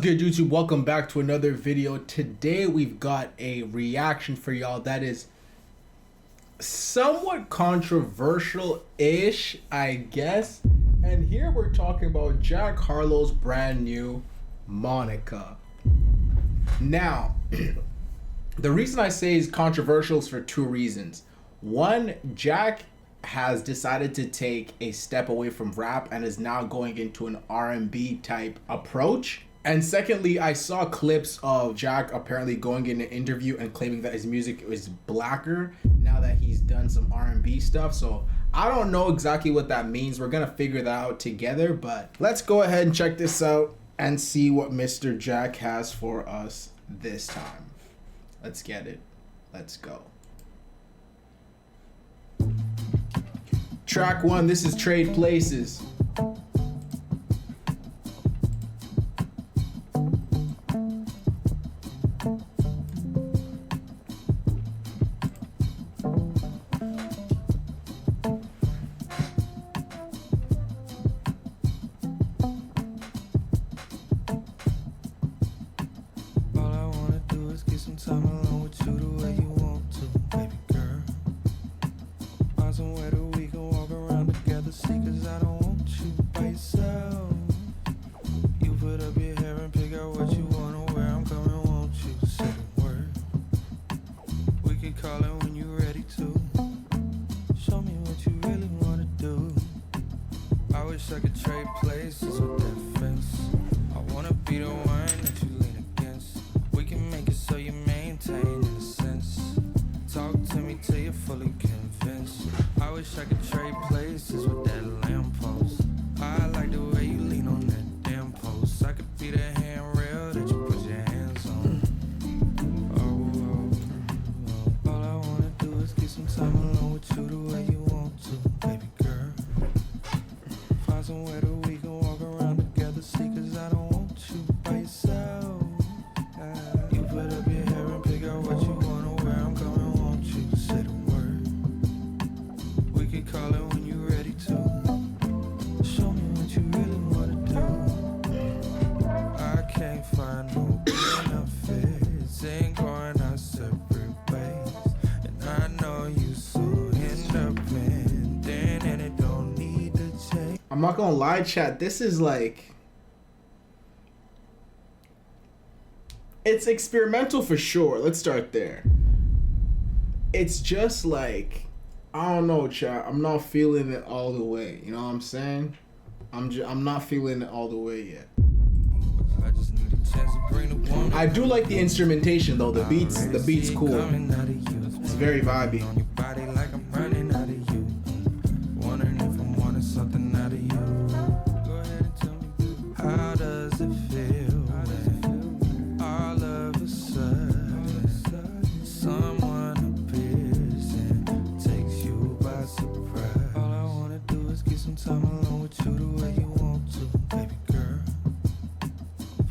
good, YouTube? Welcome back to another video. Today we've got a reaction for y'all that is somewhat controversial-ish, I guess. And here we're talking about Jack Harlow's brand new Monica. Now, the reason I say it's controversial is for two reasons. One, Jack has decided to take a step away from rap and is now going into an R&B type approach. And secondly, I saw clips of Jack apparently going in an interview and claiming that his music is blacker now that he's done some R&B stuff. So I don't know exactly what that means. We're gonna figure that out together, but let's go ahead and check this out and see what Mr. Jack has for us this time. Let's get it. Let's go. Track 1, this is Trade Places. Time alone with you the way you want to, baby girl. Find somewhere that we can walk around together, see, cause I don't want you by yourself. You put up your hair and pick out what you wanna wear. I'm coming, won't you say the word? We could call it when you're ready to. Show me what you really wanna do. I wish I could trade places with that fence. I wanna be the one that you lean against. We can make it so you maintain in a sense. Talk to me till you're fully convinced. I wish I could trade places with that lamppost. I like the way you lean on that damn post. I could be the handrail that you put your hands on. Oh. All I wanna do is get some time alone with you the way you want to, baby girl. Find somewhere that we can walk around together, see, cause I don't want you by yourself. You put up your hair and pick out what you wanna wear. I'm coming, won't you say the word? We could call it when you're ready to. Show me what you really wanna do. I can't find no good enough fits. Ain't going our separate ways. And I know you so independent, and it don't need to change. I'm not gonna lie, chat, this is like... it's experimental for sure. Let's start there. It's just like, I don't know, chat. I'm not feeling it all the way. You know what I'm saying? I'm not feeling it all the way yet. I just need a chance to bring the woman. I do like the instrumentation though. The beat's cool. It's very vibey. On your body like I'm running out of you. Wondering if I'm wanting something out of you. Go ahead and tell me, how does it feel? Someone appears and takes you by surprise. All I wanna do is get some time alone with you the way you want to, baby girl.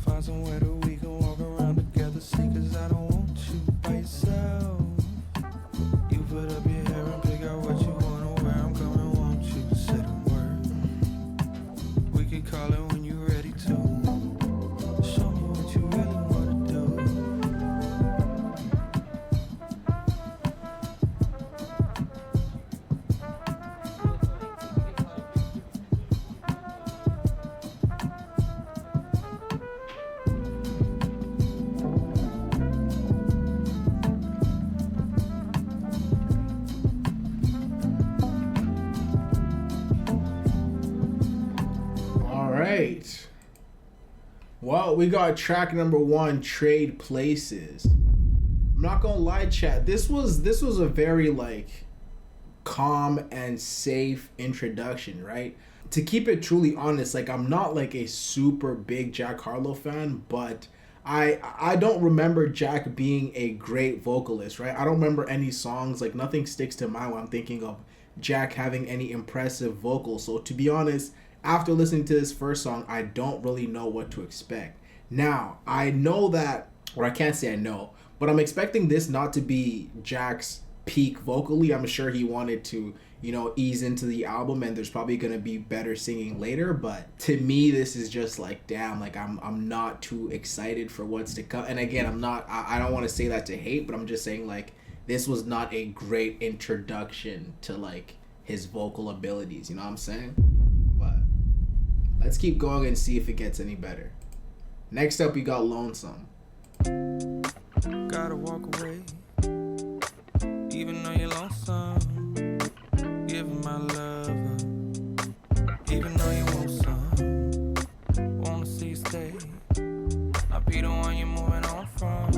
Find somewhere that we can walk around together, see, cause I don't want you by yourself. You put up your hair and pick out what you wanna wear. I'm coming, won't you say the word? We could call it when you're ready to. Show me what you really wanna do. Alright. Well, we got track number 1, Trade Places. I'm not gonna lie, chat. This was a very like calm and safe introduction, right? To keep it truly honest, like I'm not like a super big Jack Harlow fan, but I don't remember Jack being a great vocalist, right? I don't remember any songs, like nothing sticks to mind when I'm thinking of Jack having any impressive vocals. So to be honest, after listening to this first song, I don't really know what to expect. Now, I know that, or I can't say I know, but I'm expecting this not to be Jack's peak vocally. I'm sure he wanted to, you know, ease into the album, and there's probably gonna be better singing later. But to me, this is just like, damn, like I'm not too excited for what's to come. And again, I don't want to say that to hate, but I'm just saying like this was not a great introduction to like his vocal abilities. You know what I'm saying? But let's keep going and see if it gets any better. Next up, we got Lonesome. Gotta walk away, even though you're lonesome. Giving my love up, even though you want some. Wanna see you stay, I'll be the one you're moving on from.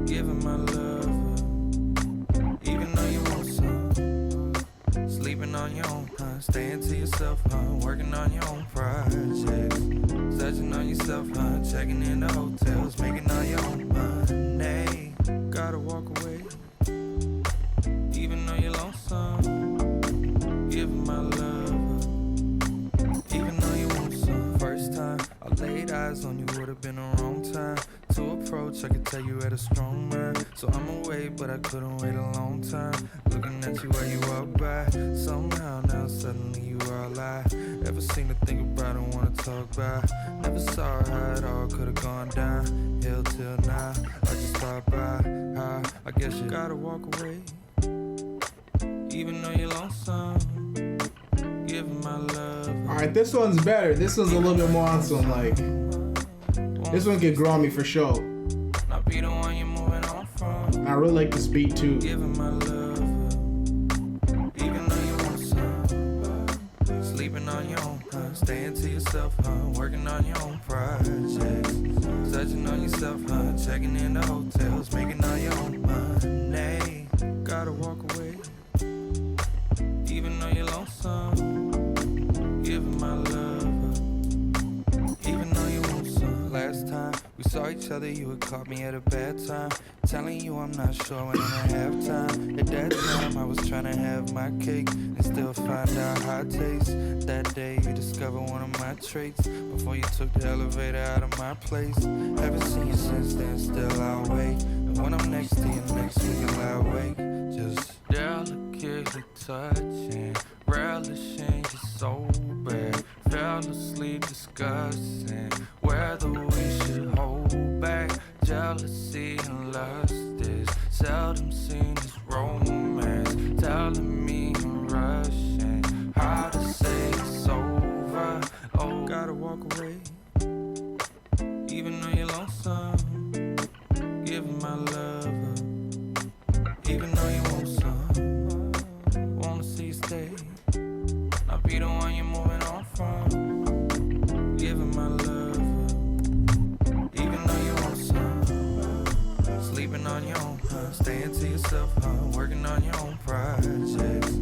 Giving my love up, even though you want some. Sleeping on your own, staying to yourself, working on your own projects. Searching on yourself, checking in the hotels, making all your own money. Gotta walk away, even though you're lonesome. Giving my love up, even though you want some. First time I laid eyes on you would've been the wrong time to approach. I could tell you had a strong mind, so I'ma wait, but I couldn't wait a long time. Looking at you while you walk by, somehow now suddenly you are alive. Ever seen to think about and wanna talk about? Never saw how it all could've gone down. Hell till now, I just thought by. I guess you gotta walk away, even though you're lonesome. Giving my love. Alright, this one's better. This one's a little bit more on some like. This one could grow on me for sure. Not be the one you're moving on from. And I really like this beat too. Giving my love, even though you want some. Sleeping on your own, staying to yourself, working on your own projects. Searching on yourself, checking in the hotels, making all your own money. Gotta walk away, even though you're lonesome. Giving my love, even though you want some. Last time we saw each other, you had caught me at a bad time. Telling you I'm not sure when I have time. At that time I was trying to have my cake and still find out how it tastes. That day you discovered one of my traits before you took the elevator out of my place. Haven't seen you since then, still I'll wait. And when I'm next to you next week I'll lie awake. Just delicately touching, relishing your soul bad. Fell asleep discussing whether we should hold back. Jealousy and lust is seldom seen as romance. Telling me I'm rushing, how to say it's over. Oh, gotta walk away, even though you're lonesome. Giving my love up, even though you want some. Wanna see you stay, I'll be the one you're moving on from. Giving my love up, even though you want some. Sleeping on your own, staying to yourself, working on your own projects.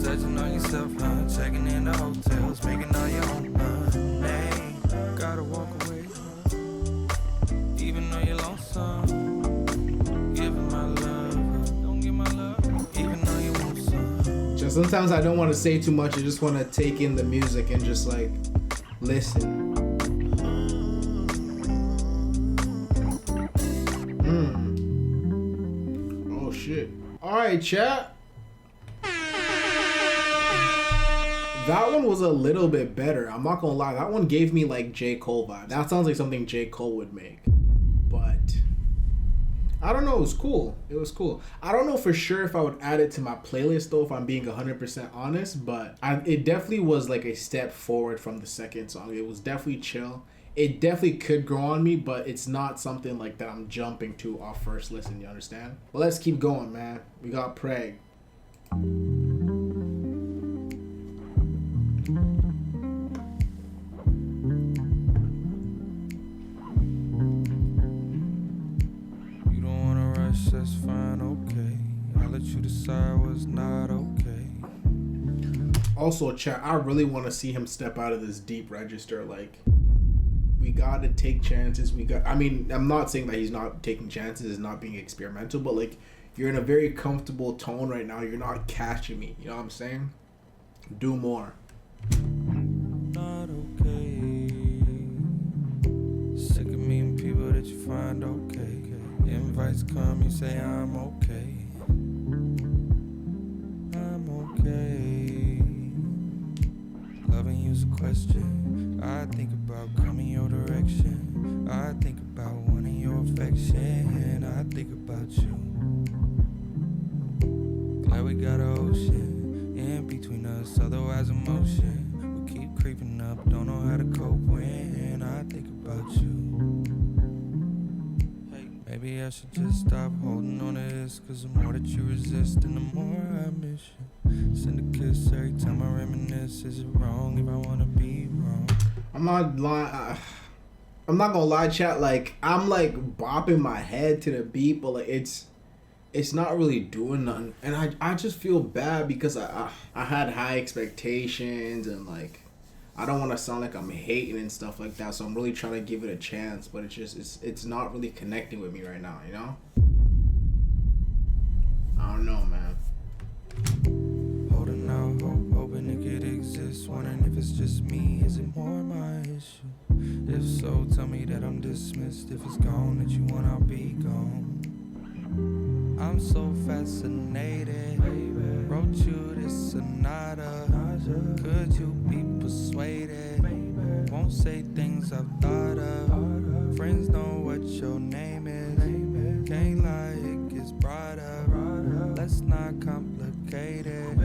Searching on yourself, checking in the hotels, making all your own money. Gotta walk away, even though you're lonesome. Giving my love, don't give my love, even though you want some. Just sometimes I don't want to say too much. I just want to take in the music and just like listen. Oh shit. Alright, chat. That one was a little bit better. I'm not gonna lie. That one gave me like J. Cole vibe. That sounds like something J. Cole would make. But I don't know. It was cool. It was cool. I don't know for sure if I would add it to my playlist though, if I'm being 100% honest. But it definitely was like a step forward from the second song. It was definitely chill. It definitely could grow on me, but it's not something like that I'm jumping to off first listen. You understand? Well, let's keep going, man. We got Prague. That's fine, okay. I'll let you decide what's not okay. Also, chat, I really want to see him step out of this deep register. Like, we got to take chances. I mean, I'm not saying that he's not taking chances, is not being experimental, but like, you're in a very comfortable tone right now. You're not catching me. You know what I'm saying? Do more. Not okay. Sick of meeting people that you find okay. Invites come, you say I'm okay. question. I think about coming your direction. I think about wanting your affection. I think about you. Glad we got an ocean in between us, otherwise emotion will keep creeping up. Don't know how to cope when I think about you. Maybe I should just stop holding on to this, cause the more that you resist and the more I miss you. Send a kiss every time I reminisce. Is it wrong if I wanna be wrong? I'm not lying. I'm not gonna lie, chat. Like, I'm like bopping my head to the beat, but like it's not really doing nothing, and I just feel bad because I had high expectations, and like I don't want to sound like I'm hating and stuff like that, so I'm really trying to give it a chance, but it's not really connecting with me right now, you know? I don't know, man. Holding out hope, hoping it could exist. Wondering if it's just me, is it more my issue? If so, tell me that I'm dismissed. If it's gone, that you want, I'll be gone. I'm so fascinated, baby. Wrote you this sonata. Could you be persuaded? Baby. Won't say things I've thought of. Friends know what your name is. Can't lie, it gets brought up. Let's not complicate it.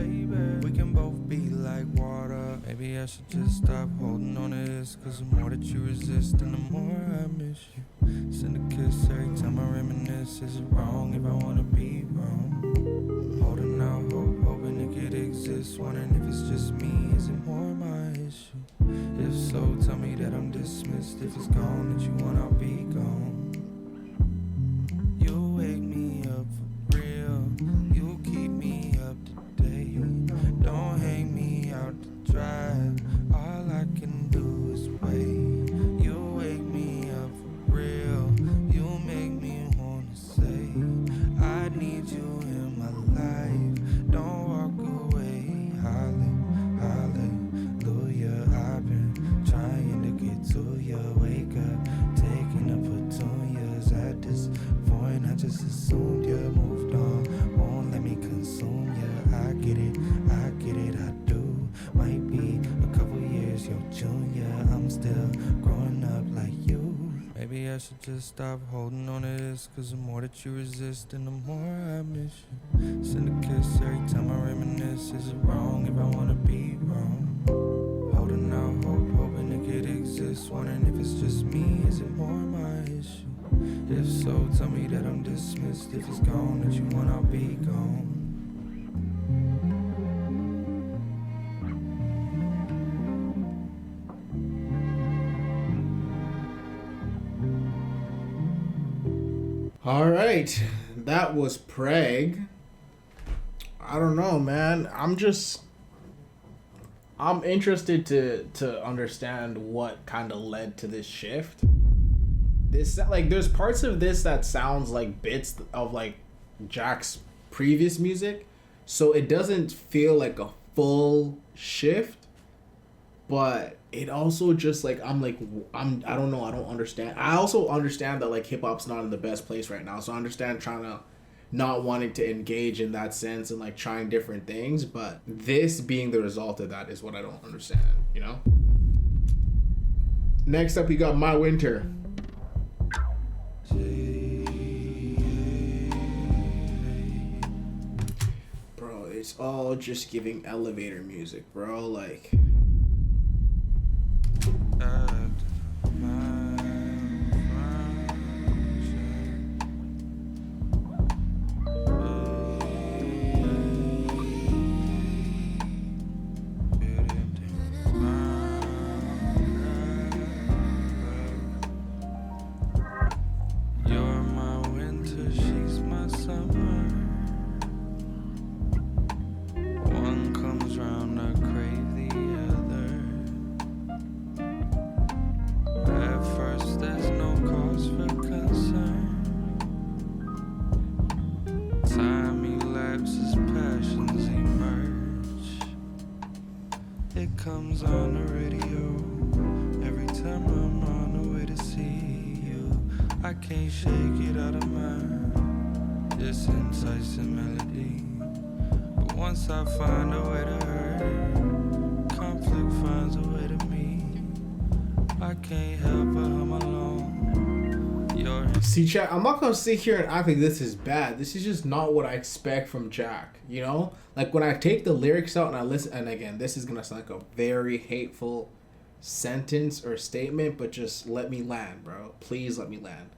We can both be like water. Maybe I should just stop holding on to this, cause the more that you resist and the more I miss you. Send a kiss every time I reminisce. Is it wrong if I wanna be wrong? Holding out hope, hoping it could exist. Wondering if it's just me, is it more my issue? If so, tell me that I'm dismissed. If it's gone, that you want, I'll be gone. You wake me up for real. You keep me up to date. Don't hang me out to dry. All I can do is wait. You wake me up for real. You make me wanna say I need you in my life. Don't walk away. Hallelujah. I've been trying to get to you. Wake up, taking up petunias. At this point, I just assumed you moved on. Won't let me consume you. I get it, I do. Might be a couple years your junior. I'm still growing up like you. Maybe I should just stop holding on to this, cause the more that you resist and the more I miss you. Send a kiss every time I reminisce. Is it wrong if I wanna be wrong? Holding out hope, hoping it could exist. Wondering if it's just me, is it more my issue? If so, tell me that I'm dismissed. If it's gone, that you want, I'll be gone. All right, that was Preg. I don't know, man. I'm interested to understand what kind of led to this shift. This, like, there's parts of this that sounds like bits of like Jack's previous music, so it doesn't feel like a full shift, but it also just like I don't know, I don't understand. I also understand that like hip hop's not in the best place right now, so I understand trying to not wanting to engage in that sense and like trying different things, but this being the result of that is what I don't understand, you know? Next up, we got My Winter. Bro, it's all just giving elevator music, bro. Like, comes on the radio every time I'm on the way to see you. I can't shake it out of mind, this enticing melody. But once I find a way to hurt, conflict finds a way to I can't help but hum along. Your See, chat, I'm not gonna sit here and act like this is bad. This is just not what I expect from Jack, you know? Like, when I take the lyrics out and I listen, and again, this is gonna sound like a very hateful sentence or statement, but just let me land, bro. Please let me land.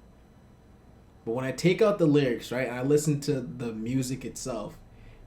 But when I take out the lyrics, right, and I listen to the music itself,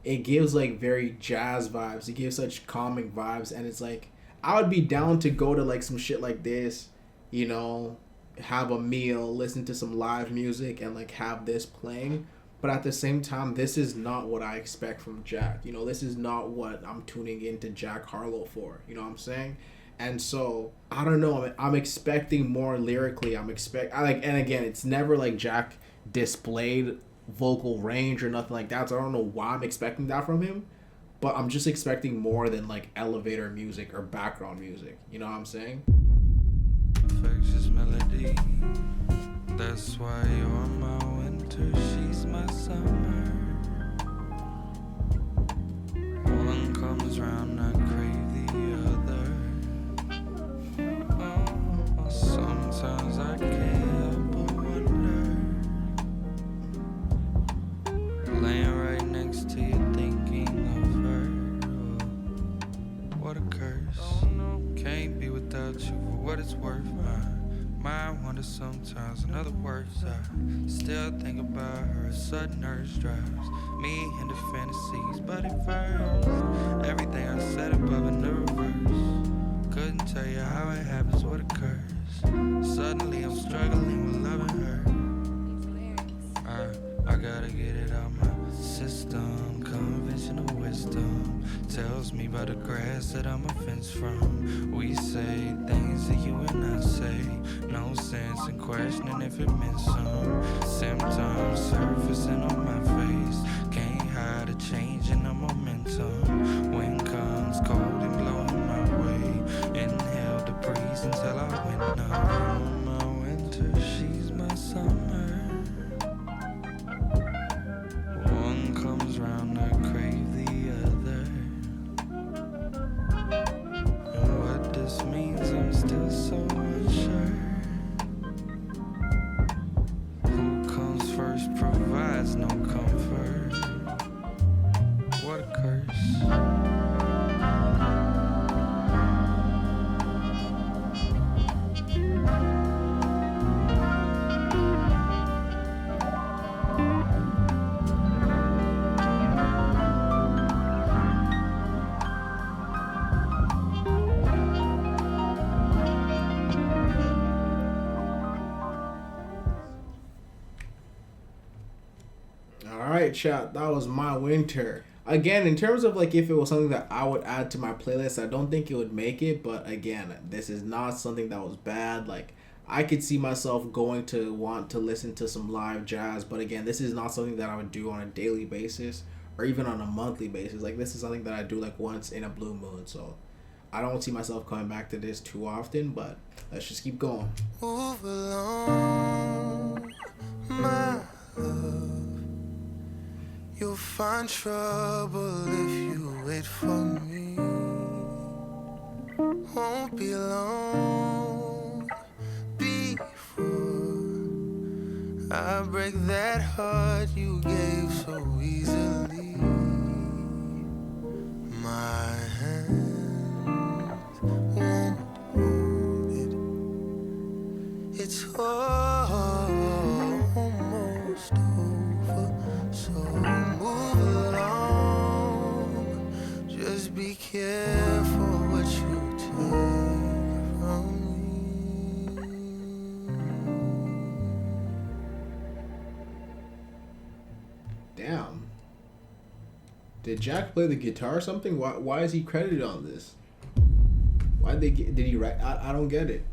it gives, like, very jazz vibes. It gives such calming vibes, and it's like, I would be down to go to, like, some shit like this, you know, have a meal, listen to some live music, and like have this playing. But at the same time, this is not what I expect from Jack. You know, this is not what I'm tuning into Jack Harlow for. You know what I'm saying? And so I don't know. I'm expecting more lyrically. And again, it's never like Jack displayed vocal range or nothing like that. So I don't know why I'm expecting that from him. But I'm just expecting more than like elevator music or background music. You know what I'm saying? infectious melody. That's why you're my winter, she's my summer. One comes round, I crave the other. Oh, sometimes I can't help but wonder. Laying right next to you, thinking of her. Oh, what a curse. Can't be without you for what it's worth. My mind wanders sometimes. In other words, I still think about her. A sudden urge drives me into fantasies, but it first. Everything I said above in the reverse. Couldn't tell you how it happens, what occurs. Suddenly I'm struggling with loving her. I gotta get it out my system. Conventional wisdom tells me by the grass that I'm a fence from. We say things that you and I say. No sense in questioning if it meant some. Symptoms surfacing on my face. Can't hide a change in the momentum. Wind comes cold and blowing my way. Inhale the breeze until I went numb. My winter, she's my summer. One comes round, I crave the other. And what this means, I'm still so unsure. Who comes first provides no comfort. What a curse. Alright, chat, that was my winter. Again, in terms of like if it was something that I would add to my playlist, I don't think it would make it, but again, this is not something that was bad. Like, I could see myself going to want to listen to some live jazz, but again, this is not something that I would do on a daily basis or even on a monthly basis. Like, this is something that I do like once in a blue moon, so I don't see myself coming back to this too often, but let's just keep going. Move along, my love. You'll find trouble if you wait for me. Won't be long before I break that heart you gave so easily. My hands won't hold it. It's almost over, so move along. Just be careful what you take from me. Damn. Did Jack play the guitar or something? Why is he credited on this? Did he write? I don't get it.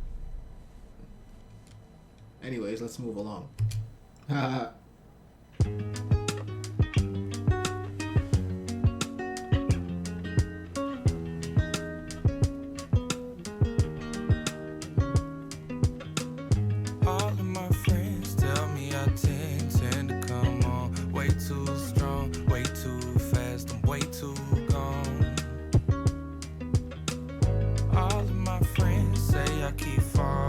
Anyways, let's move along. All of my friends tell me I tend to come on way too strong, way too fast, I'm way too gone. All of my friends say I keep falling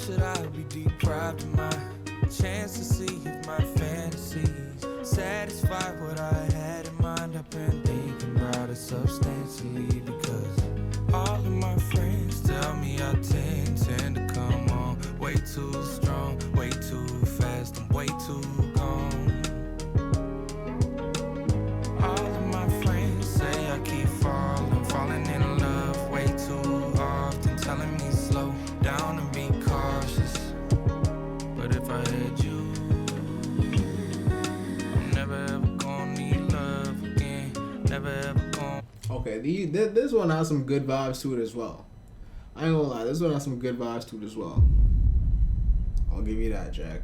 should I be deprived of my chance to see if my fantasies satisfy what I had in mind? I've been thinking about it substantially because all of my friends tell me I tend to come on way too strong, way too fast, I'm way too gone. All of my friends say I keep falling in love way too often, telling me slow down and be cautious. But if I had you, I'm never ever gonna need love again, never ever gonna. Okay, this one has some good vibes to it as well. I ain't gonna lie, this one has some good vibes to it as well. I'll give you that, Jack.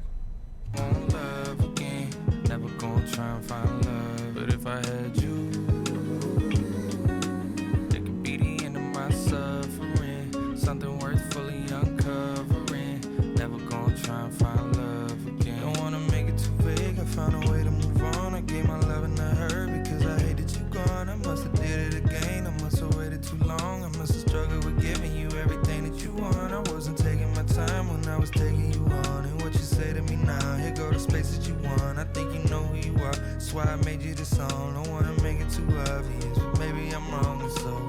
Love again, never gonna try and find love. But if I had you, it could be the end of my suffering, something worth fully uncovering. Never gonna try and find love again. Don't wanna make it too vague, I found a way to move on. I gave my love to her because I hate that you gone. I must have did it again, I must have waited too long. I must have struggled with giving you everything that you want. I wasn't taking my time when I was taking you on. And what you say to me now, here go the space that you want. I think you know who you are, that's why I made you this song. Don't wanna make it too obvious, but maybe I'm wrong. And so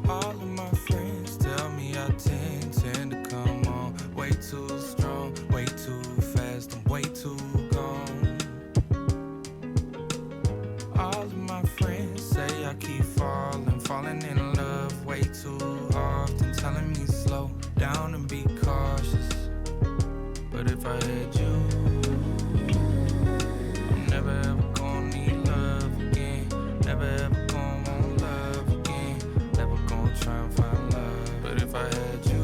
all of my friends tell me I tend to come on way too strong, way too fast, I'm way too gone. All of my friends say I keep falling in love way too often, telling me slow down and be cautious. But if I had you, I'm never ever gonna need love again, never ever gonna want love again, never gonna try and find love. But if I had you,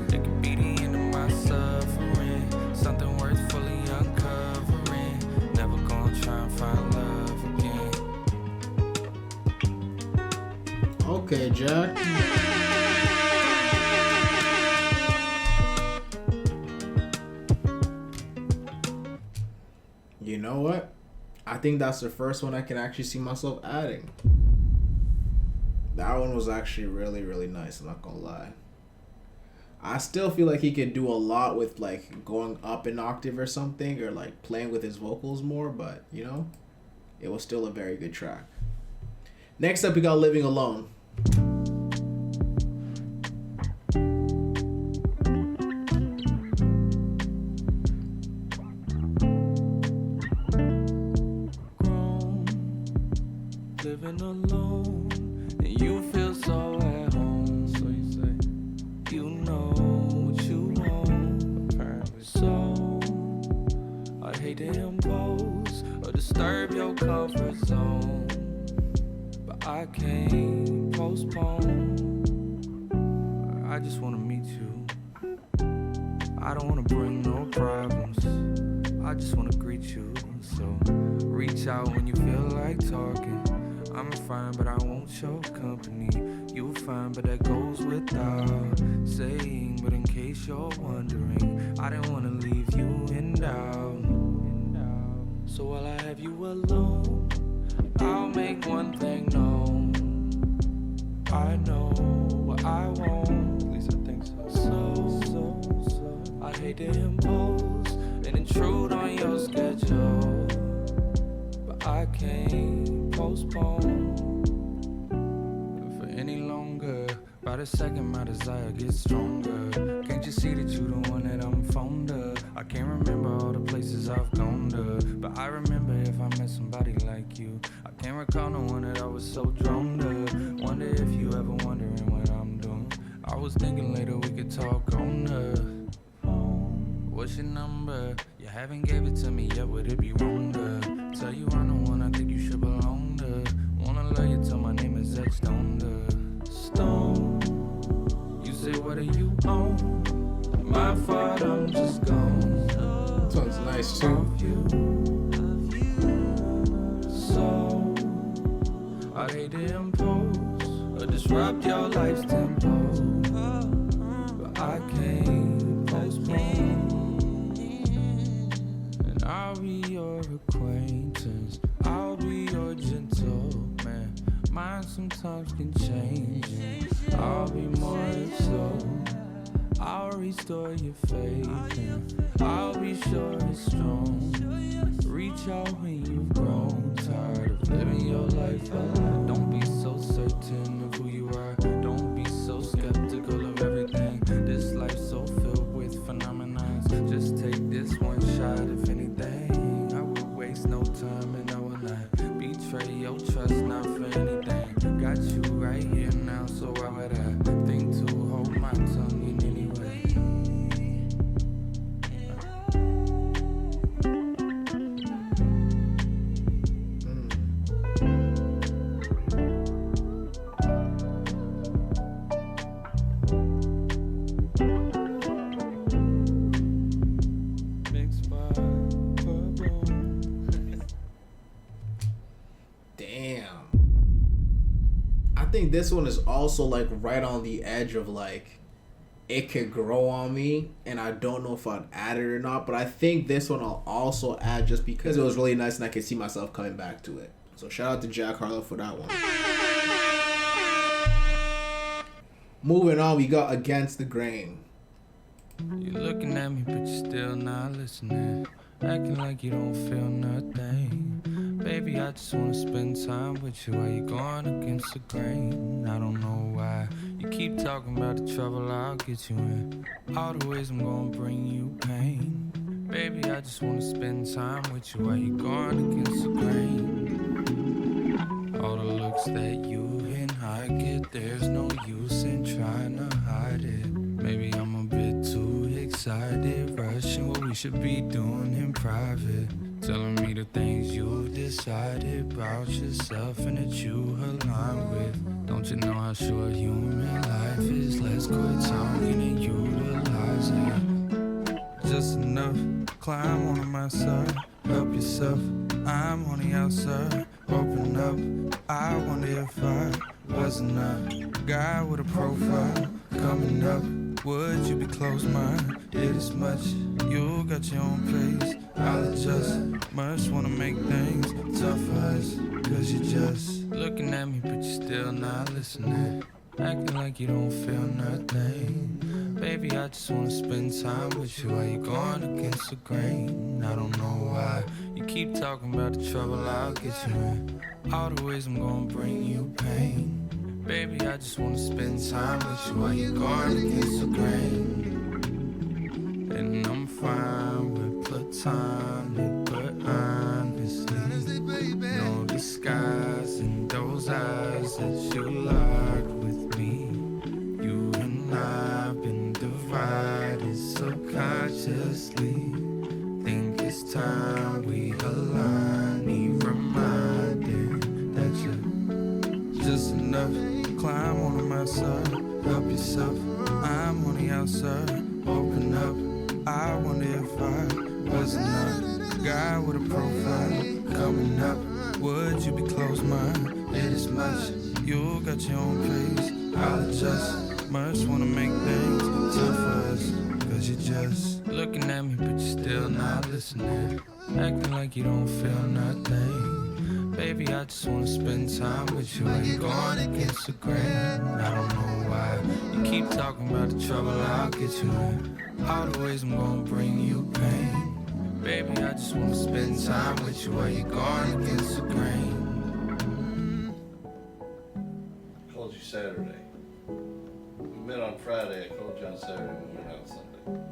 it could be the end of my suffering, something worth fully uncovering. Never gonna try and find love again. Okay, Jack. You know what? I think that's the first one I can actually see myself adding. That one was actually really, really nice, I'm not gonna lie. I still feel like he could do a lot with like going up an octave or something, or like playing with his vocals more, but you know, it was still a very good track. Next up, we got Living Alone. Living alone, and you feel so at home. So you say, you know what you want. Apparently so, I hate to impose or disturb your comfort zone, but I can't postpone. I just wanna meet you. I don't wanna bring no problems, I just wanna greet you. So reach out when you feel like talking. I'm fine, but I won't show company. You're fine, but that goes without saying. But in case you're wondering, I didn't want to leave you in doubt. So while I have you alone, I'll make one thing known. I know what I want, at least I think so. So I hate to impose and intrude on your schedule, but I can't postpone for any longer. By the second my desire gets stronger. Can't you see that you the one that I'm fond of? I can't remember all the places I've gone to, but I remember if I met somebody like you. I can't recall no one that I was so drawn to. Wonder if you ever wondering what I'm doing. I was thinking later we could talk on the phone. What's your number? You haven't gave it to me yet, would it be wrong to tell you I'm the one I think you should belong to? Wanna love you till my name is etched on the stone. You say what are you on? My fault, I'm just gone. This one's nice too. So I hate to impose or disrupt your life's tempo, but I can't postpone. And I'll be your acquaintance, I'll be your gentleman. Mine sometimes can change, I'll be more if so. restore your faith, and I'll be sure it's strong. Reach out when you've grown tired of living your life alone. Don't be so certain of who you are. Don't be so skeptical of everything. This life's so filled with phenomena. Just take this one shot, if anything. I will waste no time and I will not betray your trust, not for anything. Got you right here now, so why would I think to hold my tongue in any way? I think this one is also like right on the edge of like it could grow on me, and I don't know if I'd add it or not, but I think this one I'll also add just because it was really nice and I could see myself coming back to it. So shout out to Jack Harlow for that one. Moving on, we got Against the Grain. You're looking at me, but you're still not listening. Acting like you don't feel nothing. Baby, I just wanna spend time with you while you're going against the grain. I don't know why you keep talking about the trouble I'll get you in. All the ways I'm gonna bring you pain. Baby, I just wanna spend time with you while you're going against the grain. All the looks that you and I get, there's no use in trying to hide it. Maybe I'm a bit too excited, rushing what we should be doing in private. Telling me the things you've decided about yourself and that you align with. Don't you know how short human life is? Let's quit talking and utilize it. Just enough, climb on my side. Help yourself, I'm on the outside. Open up, I wonder if I wasn't a guy with a profile. Coming up, would you be close-minded as much? You got your own pace, I'll adjust. Much wanna make things tough for us, cause you're just looking at me, but you're still not listening. Acting like you don't feel nothing. Baby, I just wanna spend time with you while you're going against the grain. I don't know why you keep talking about the trouble I'll get you in. All the ways I'm gonna bring you pain. Baby, I just wanna spend time with you while you're going against the grain. And I'm fine with platonic, but honestly, no disguise in those eyes that you locked with me. You and I've been divided subconsciously. Think it's time we align, need reminded that you're just enough. Climb on my side, help yourself, I'm on the outside. Open up, I wonder if I wasn't a guy with a profile. Coming up, would you be close-minded as much? You got your own pace, I'll adjust. Much wanna make things tough for us, cause you're just looking at me, but you're still not listening. Acting like you don't feel nothing. Baby, I just wanna spend time with you while you're going against the grain. I don't know why you keep talking about the trouble I'll get you in. All the ways I'm gonna bring you pain. Baby, I just wanna spend time with you while you're going against the grain. I called you Saturday. We met on Friday. I called you on Saturday. We went out Sunday.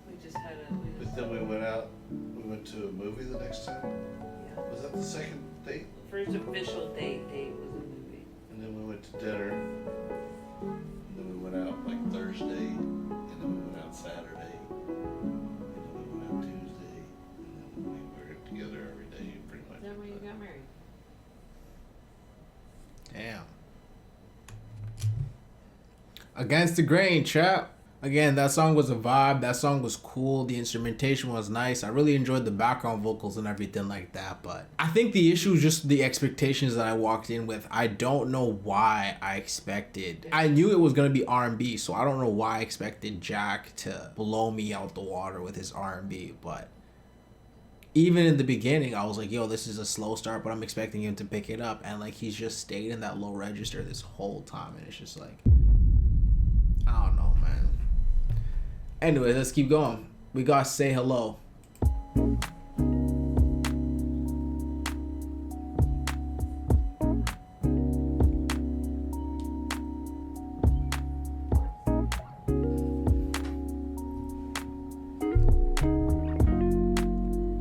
We just had a. But then we went out. We went to a movie the next time. Yeah. Was that the second date? First official date was a movie. And then we went to dinner. And then we went out like Thursday. And then we went out Saturday. And then we went out Tuesday. And then we were together every day pretty much. Is that when you got married? Damn. Against the Grain, chap. Again, that song was a vibe. That song was cool. The instrumentation was nice. I really enjoyed the background vocals and everything like that. But I think the issue is just the expectations that I walked in with. I don't know why I expected. I knew it was going to be R&B, so I don't know why I expected Jack to blow me out the water with his R&B. But even in the beginning, I was like, yo, this is a slow start, but I'm expecting him to pick it up. And like, he's just stayed in that low register this whole time. And it's just like, I don't know, man. Anyway, let's keep going. We got Say Hello.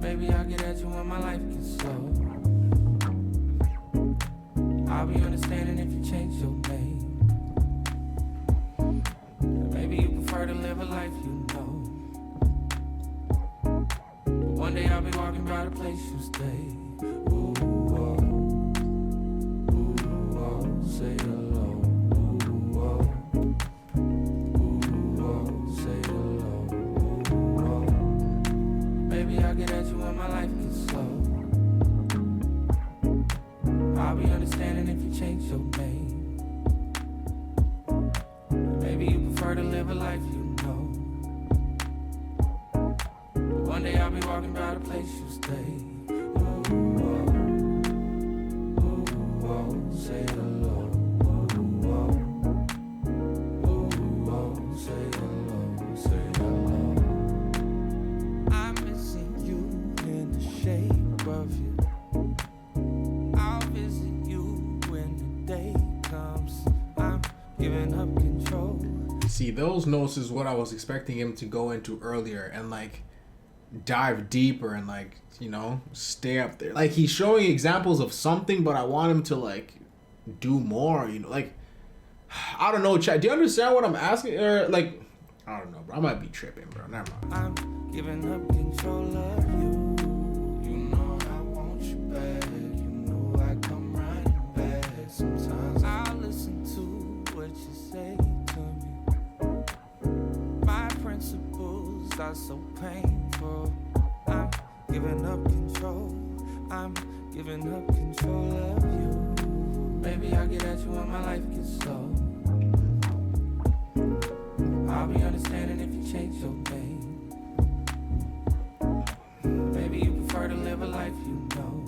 Maybe I'll get at you when my life gets slow. I'll be understanding if you change your name. Maybe you prefer to live a life you know. But one day I'll be walking by the place you stay. Ooh, oh, ooh, oh, say hello. Ooh, oh, ooh, oh, say hello. Ooh, oh. Maybe I'll get at you when my life gets slow. I'll be understanding if you change your name. Maybe you prefer to live a life you know. But one day I'll be walking by the place you stay. Ooh, oh, ooh, oh, say hello. Ooh, oh, ooh, oh, say hello, say hello. I'm missing you in the shape of you. I'll visit you when the day comes. I'm giving up control. See, those notes is what I was expecting him to go into earlier and like dive deeper and like, you know, stay up there. Like he's showing examples of something, but I want him to like do more, you know, like I don't know, Chad. Do you understand what I'm asking? Or like I don't know, bro. I might be tripping, bro. Never mind. I'm giving up control of you. You know I want you back. You know I come running back. Sometimes I'll listen to what you say to me. My principles are so painful. I'm giving up control. I'm giving up control of you. Maybe I'll get at you when my life gets slow. I'll be understanding if you change your name. Maybe you prefer to live a life you know.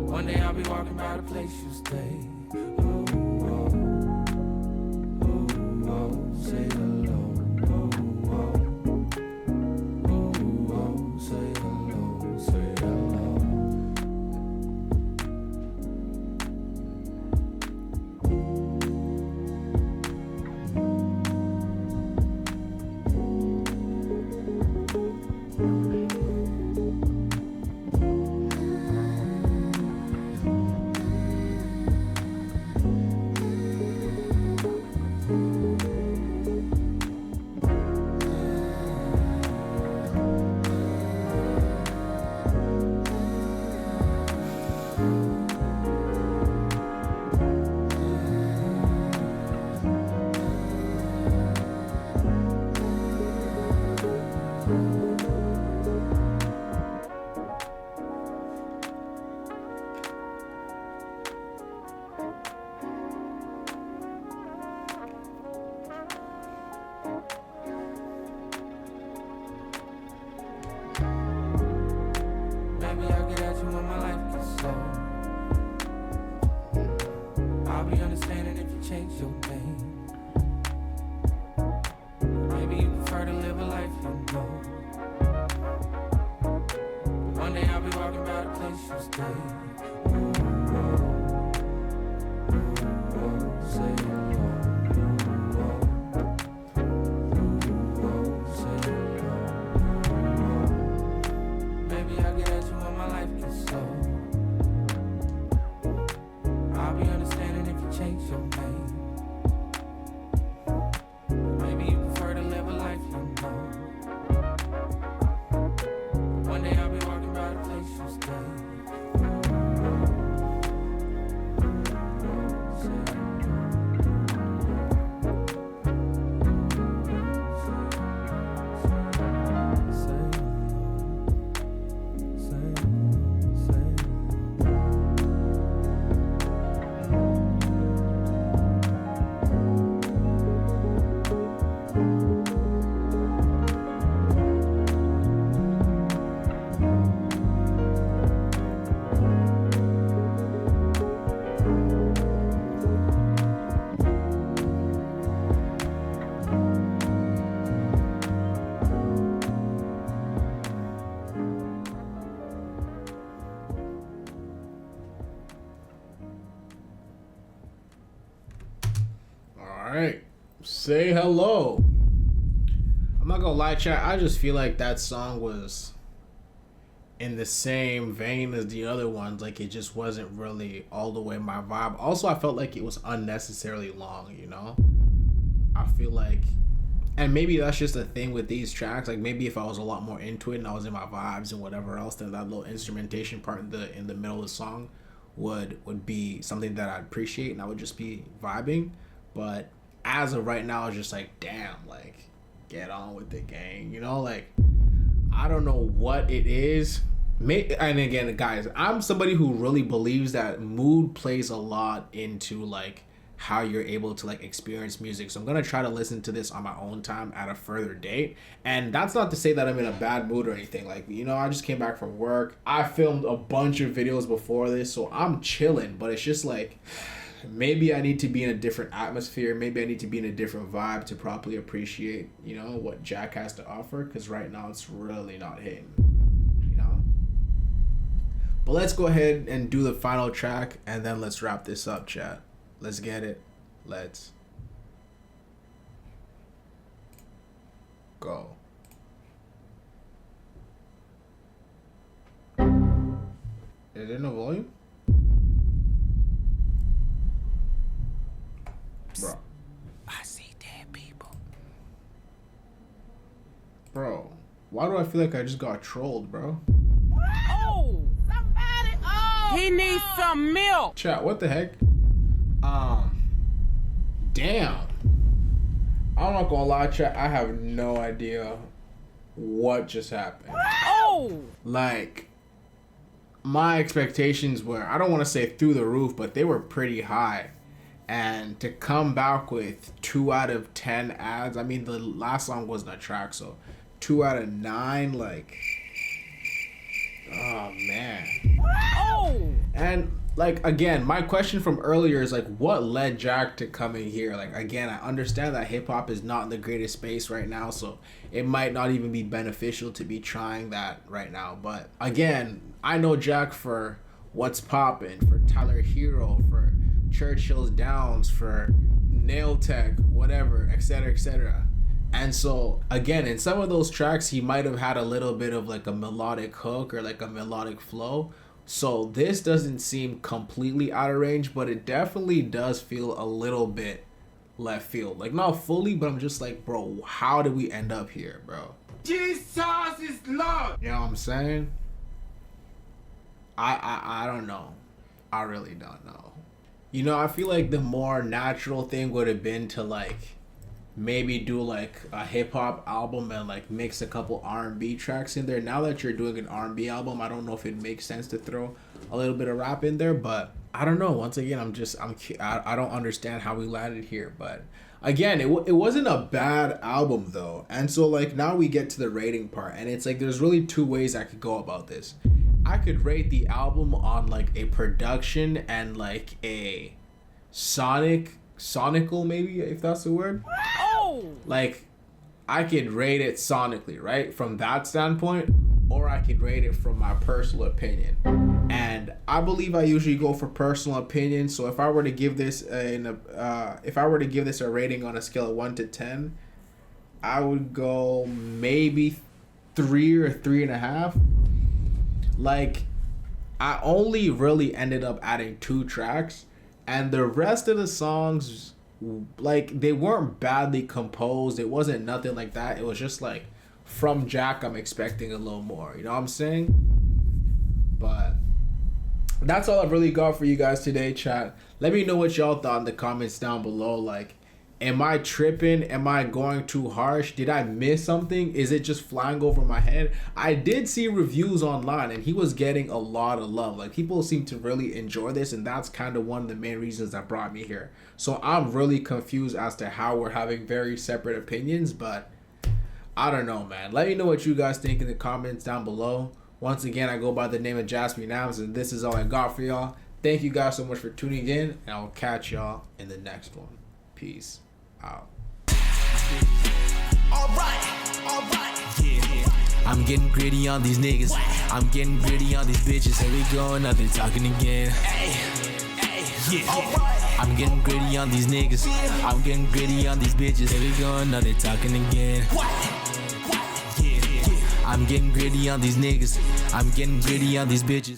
One day I'll be walking by the place you stay. Ooh, oh, ooh, oh, say hello. Ooh, oh, ooh, oh, say hello, say hello. Maybe I'll get at you when my life gets slow. I'll be understanding if you change your name. Maybe you prefer to live a life you know. One day I'll be walking by the place you stay. Ooh, oh, ooh, oh, say hello. Ooh, oh, ooh, oh, say hello. Ooh, oh. Maybe I'll get at you when my life gets slow. I'll be understanding if you change your name. right. Say hello. I'm not gonna lie, chat. I just feel like that song was in the same vein as the other ones. Like, it just wasn't really all the way my vibe. Also, I felt like it was unnecessarily long, you know? I feel like, and maybe that's just a thing with these tracks. Like, maybe if I was a lot more into it and I was in my vibes and whatever else, then that little instrumentation part in the middle of the song would be something that I'd appreciate and I would just be vibing. But as of right now, it's just like, damn, like, get on with the gang, you know? Like, I don't know what it is. And again, guys, I'm somebody who really believes that mood plays a lot into like how you're able to like experience music. So I'm gonna try to listen to this on my own time at a further date. And that's not to say that I'm in a bad mood or anything. Like, you know, I just came back from work. I filmed a bunch of videos before this, so I'm chilling. But it's just like, maybe I need to be in a different atmosphere. Maybe I need to be in a different vibe to properly appreciate, you know, what Jack has to offer. Because right now it's really not hitting, you know. But let's go ahead and do the final track, and then let's wrap this up, chat. Let's get it. Let's go. Is there no volume? Bro. I see dead people. Bro, why do I feel like I just got trolled, bro? Oh! Somebody! Oh! He needs some milk! Chat, what the heck? Damn. I'm not gonna lie, chat, I have no idea what just happened. Oh! Like, my expectations were, I don't want to say through the roof, but they were pretty high. And to come back with 2 out of 10 ads, I mean, the last song wasn't a track, so 2 out of 9, like, oh man. Oh! And like, again, my question from earlier is like, what led Jack to coming here? Like, again, I understand that hip hop is not in the greatest space right now, so it might not even be beneficial to be trying that right now. But again, I know Jack for What's Poppin', for Tyler Hero, for Churchill's Downs, for Nail Tech, whatever, etc., etc. And so, again, in some of those tracks, he might have had a little bit of like a melodic hook or like a melodic flow. So this doesn't seem completely out of range, but it definitely does feel a little bit left field. Like, not fully, but I'm just like, bro, how did we end up here, bro? Jesus is Lord! You know what I'm saying? I don't know. I really don't know. You know, I feel like the more natural thing would have been to like maybe do like a hip hop album and like mix a couple R&B tracks in there. Now that you're doing an R&B album, I don't know if it makes sense to throw a little bit of rap in there, but I don't know. Once again, I don't understand how we landed here, but again, it wasn't a bad album though. And so like now we get to the rating part, and it's like there's really 2 ways I could go about this. I could rate the album on like a production and like a sonical, maybe, if that's the word. Oh! Like, I could rate it sonically, right? From that standpoint, or I could rate it from my personal opinion. And I believe I usually go for personal opinion. So if I were to give this a rating on a scale of 1 to 10, I would go maybe 3 or 3.5. Like, I only really ended up adding 2 tracks, and the rest of the songs, like, they weren't badly composed. It wasn't nothing like that. It was just like, from Jack, I'm expecting a little more. You know what I'm saying? But that's all I've really got for you guys today, chat. Let me know what y'all thought in the comments down below. Like, am I tripping? Am I going too harsh? Did I miss something? Is it just flying over my head? I did see reviews online, and he was getting a lot of love. Like, people seem to really enjoy this, and that's kind of one of the main reasons that brought me here. So I'm really confused as to how we're having very separate opinions, but I don't know, man. Let me know what you guys think in the comments down below. Once again, I go by the name of Jasmine Nams, and this is all I got for y'all. Thank you guys so much for tuning in, and I'll catch y'all in the next one. Peace out. Alright, yeah. I'm getting gritty on these niggas. I'm getting gritty on these bitches. Here we go, another talking again. Hey, I'm getting gritty on these niggas. I'm getting gritty on these bitches. Here we go, now they talking again. I'm getting gritty on these niggas. I'm getting gritty on these bitches.